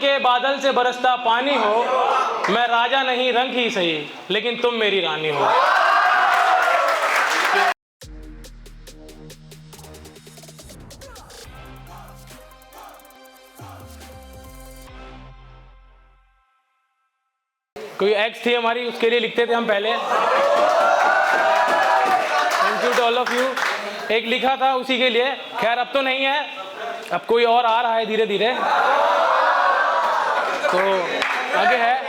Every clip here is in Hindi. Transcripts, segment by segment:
के बादल से बरसता पानी हो, मैं राजा नहीं रंग ही सही, लेकिन तुम मेरी रानी हो। कोई एक्स थी हमारी, उसके लिए लिखते थे हम पहले। Thank you to all of you. एक लिखा था उसी के लिए, खैर अब तो नहीं है, अब कोई और आ रहा है धीरे धीरे, तो आगे है।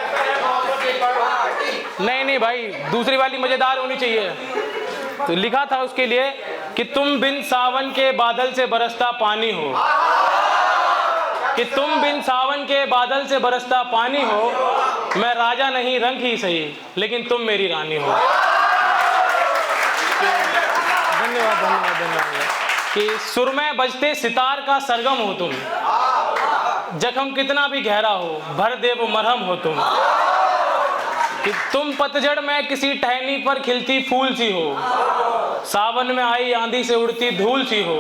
नहीं भाई, दूसरी वाली मजेदार होनी चाहिए। तो लिखा था उसके लिए कि तुम बिन सावन के बादल से बरसता पानी हो, कि तुम बिन सावन के बादल से बरसता पानी हो, मैं राजा नहीं रंग ही सही, लेकिन तुम मेरी रानी हो। धन्यवाद धन्यवाद धन्यवाद। कि सुर में बजते सितार का सरगम हो तुम, जख्म कितना भी गहरा हो भर दे वो मरहम हो तुम, कि तुम पतझड़ में किसी टहनी पर खिलती फूल सी हो, सावन में आई आंधी से उड़ती धूल सी हो।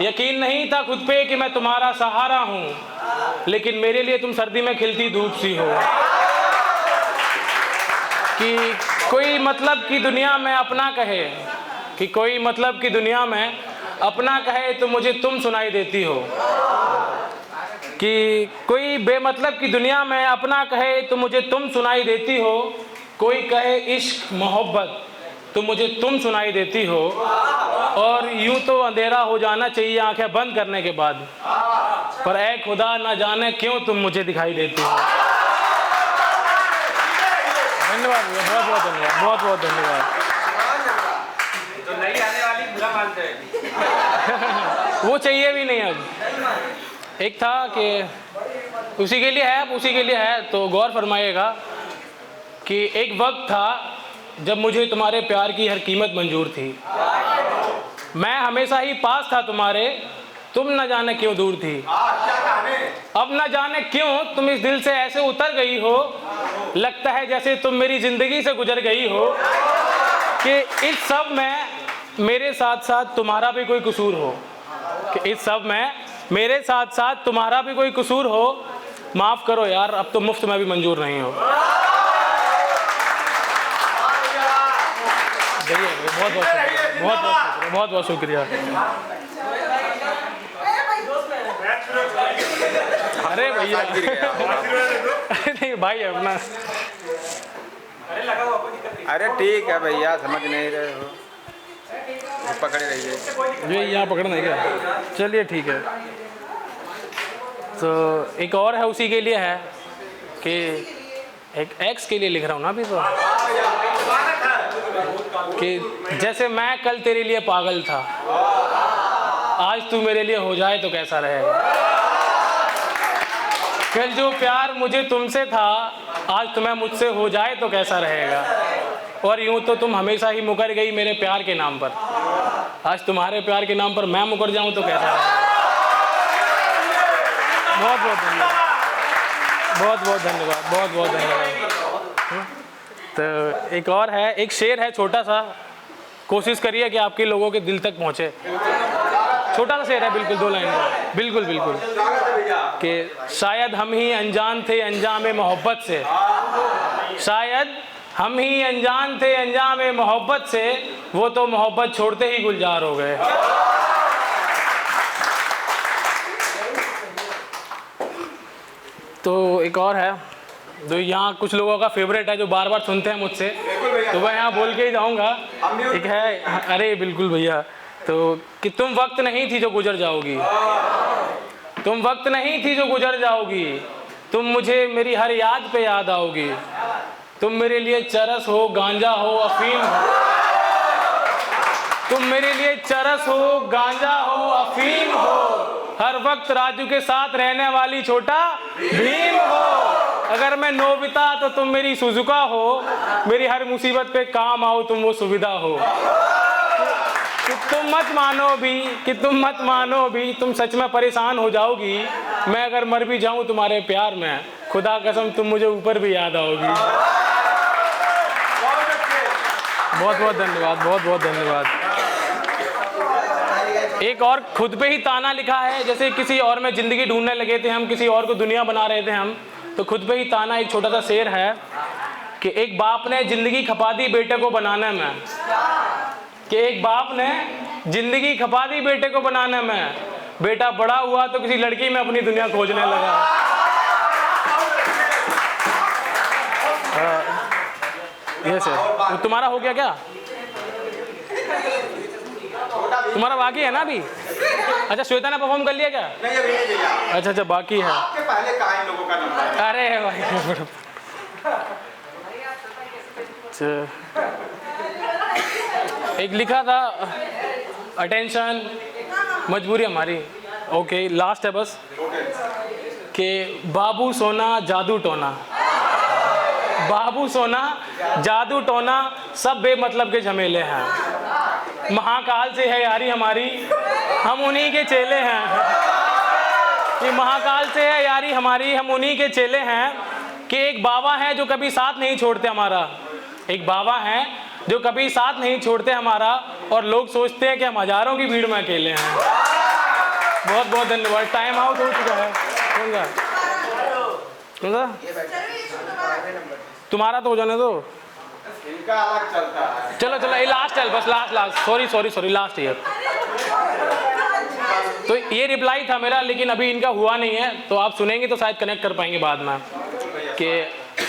यकीन नहीं था खुद पे कि मैं तुम्हारा सहारा हूँ, लेकिन मेरे लिए तुम सर्दी में खिलती धूप सी हो। कि कोई मतलब की दुनिया में अपना कहे, कि कोई मतलब की दुनिया में अपना कहे तो मुझे तुम सुनाई देती हो, कि कोई बेमतलब की दुनिया में अपना कहे तो मुझे तुम सुनाई देती हो, कोई कहे इश्क मोहब्बत तो मुझे तुम सुनाई देती हो, और यूं तो अंधेरा हो जाना चाहिए आंखें बंद करने के बाद, पर ऐ खुदा ना जाने क्यों तुम मुझे दिखाई देती हो। धन्यवाद, बहुत बहुत धन्यवाद, बहुत बहुत धन्यवाद। तो नई आने वाली बुरा मानते हैं वो चाहिए भी नहीं। अब एक था कि उसी के लिए है, अब उसी के लिए है, तो गौर फरमाइएगा कि एक वक्त था जब मुझे तुम्हारे प्यार की हर कीमत मंजूर थी, मैं हमेशा ही पास था तुम्हारे, तुम न जाने क्यों दूर थी। अब न जाने क्यों तुम इस दिल से ऐसे उतर गई हो, लगता है जैसे तुम मेरी जिंदगी से गुजर गई हो, कि इस सब में मेरे साथ साथ तुम्हारा भी कोई कसूर हो, कि इस सब में मेरे साथ साथ तुम्हारा भी कोई कसूर हो। माफ़ करो यार, अब तो मुफ्त में भी मंजूर नहीं हो। बहुत बहुत शुक्रिया, बहुत बहुत शुक्रिया। अरे भैया नहीं भाई अपना, अरे ठीक है भैया, समझ नहीं रहे हो, पकड़े रहिए। जो यहाँ पकड़ना है क्या? चलिए ठीक है। तो एक और है, उसी के लिए है कि एक एक्स के लिए लिख रहा हूँ ना अभी, तो कि जैसे मैं कल तेरे लिए पागल था, आज तू मेरे लिए हो जाए तो कैसा रहेगा। कल जो प्यार मुझे तुमसे था, आज तुम्हें मुझसे हो जाए तो कैसा रहेगा। और यूं तो तुम हमेशा ही मुकर गई मेरे प्यार के नाम पर, आज तुम्हारे प्यार के नाम पर मैं मुकर जाऊं तो कैसा रहेगा। बहुत बहुत धन्यवाद, बहुत बहुत धन्यवाद, बहुत बहुत धन्यवाद। तो एक और है, एक शेर है छोटा सा, कोशिश करिए कि आपके लोगों के दिल तक पहुँचे। छोटा सा शेर है, बिल्कुल 2 लाइन में, बिल्कुल बिल्कुल, कि शायद हम ही अनजान थे अंजाम मोहब्बत से, शायद हम ही अनजान थे अंजाम मोहब्बत से, वो तो मोहब्बत छोड़ते ही गुलजार हो गए। तो एक और है जो यहाँ कुछ लोगों का फेवरेट है, जो बार बार सुनते हैं मुझसे, तो मैं यहाँ बोल के ही जाऊँगा। एक है, अरे बिल्कुल भैया, तो कि तुम वक्त नहीं थी जो गुजर जाओगी, तुम वक्त नहीं थी जो गुजर जाओगी, तुम मुझे मेरी हर याद पे याद आओगी, तुम मेरे लिए चरस हो गांजा हो अफीम हो, तुम मेरे लिए चरस हो गांजा हो अफीम हो, हर वक्त राजू के साथ रहने वाली छोटा भीम हो। अगर मैं नोबिता तो तुम मेरी सुजुका हो, मेरी हर मुसीबत पे काम आओ तुम वो सुविधा हो। कि तुम मत मानो भी, कि तुम मत मानो भी, तुम सच में परेशान हो जाओगी, मैं अगर मर भी जाऊं तुम्हारे प्यार में, खुदा कसम तुम मुझे ऊपर भी याद आओगी। बहुत बहुत धन्यवाद, बहुत बहुत धन्यवाद। एक और खुद पे ही ताना लिखा है, जैसे किसी और में ज़िंदगी ढूंढने लगे थे हम, किसी और को दुनिया बना रहे थे हम, तो खुद पे ही ताना। एक छोटा सा शेर है कि एक बाप ने ज़िंदगी खपा दी बेटे को बनाने में, कि एक बाप ने ज़िंदगी खपा दी बेटे को बनाने में, बेटा बड़ा हुआ तो किसी लड़की में अपनी दुनिया खोजने लगा। ये सर तुम्हारा हो गया क्या? तुम्हारा बाकी है ना अभी? अच्छा, श्वेता ने परफॉर्म कर लिया क्या? नहीं अभी नहीं भैया। अच्छा अच्छा, बाकी है। आपके पहले कहा इन लोगों का नंबर है। अरे भाई एक लिखा था अटेंशन मजबूरी हमारी। ओके, लास्ट है बस कि बाबू सोना जादू टोना, बाबू सोना जादू टोना सब बेमतलब के झमेले हैं, महाकाल से है यारी हमारी, हम उन्हीं के चेले हैं। कि महाकाल से है यारी हमारी, हम उन्हीं के चेले हैं। कि एक बाबा है जो कभी साथ नहीं छोड़ते हमारा, एक बाबा है जो कभी साथ नहीं छोड़ते हमारा, और लोग सोचते हैं कि हम हजारों की भीड़ में अकेले हैं। बहुत बहुत धन्यवाद। टाइम आउट हो चुका है। कौन सा तुम्हारा तो हो जाने दो, इनका अलग चलता है। चलो चलो ये लास्ट है बस, लास्ट सॉरी लास्ट ईयर। तो ये रिप्लाई था मेरा, लेकिन अभी इनका हुआ नहीं है, तो आप सुनेंगे तो शायद कनेक्ट कर पाएंगे बाद में। कि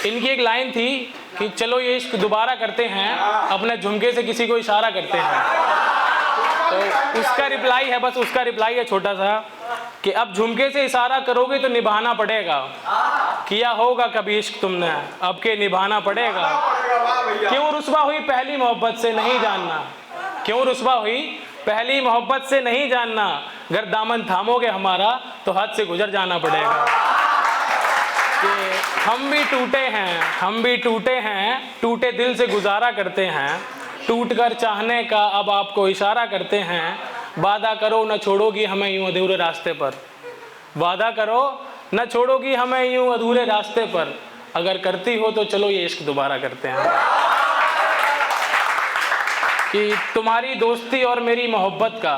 इनकी एक लाइन थी कि चलो ये इश्क दोबारा करते हैं, अपने झुमके से किसी को इशारा करते हैं। तो उसका रिप्लाई है, बस उसका रिप्लाई है छोटा सा कि अब झुमके से इशारा करोगे तो निभाना पड़ेगा, किया होगा कभी इश्क तुमने, अब के निभाना पड़ेगा। क्यों रुस्वा हुई पहली मोहब्बत से नहीं जानना, क्यों रुस्वा हुई पहली मोहब्बत से नहीं जानना, अगर दामन थामोगे हमारा तो हद से गुजर जाना पड़ेगा। कि हम भी टूटे हैं, टूटे दिल से गुजारा करते हैं, टूट कर चाहने का अब आपको इशारा करते हैं। वादा करो न छोड़ोगी हमें यूं अधूरे रास्ते पर, वादा करो न छोड़ोगी हमें यूं अधूरे रास्ते पर, अगर करती हो तो चलो ये इश्क दोबारा करते हैं। कि तुम्हारी दोस्ती और मेरी मोहब्बत का,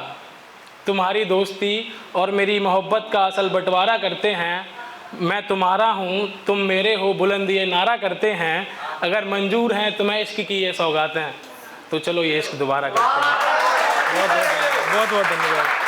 तुम्हारी दोस्ती और मेरी मोहब्बत का असल बंटवारा करते हैं। मैं तुम्हारा हूँ तुम मेरे हो बुलंद ये नारा करते हैं, अगर मंजूर हैं तुम्हें इश्क की ये सौगातें, तो चलो ये इश्क दोबारा करते हैं। बहुत बहुत धन्यवाद।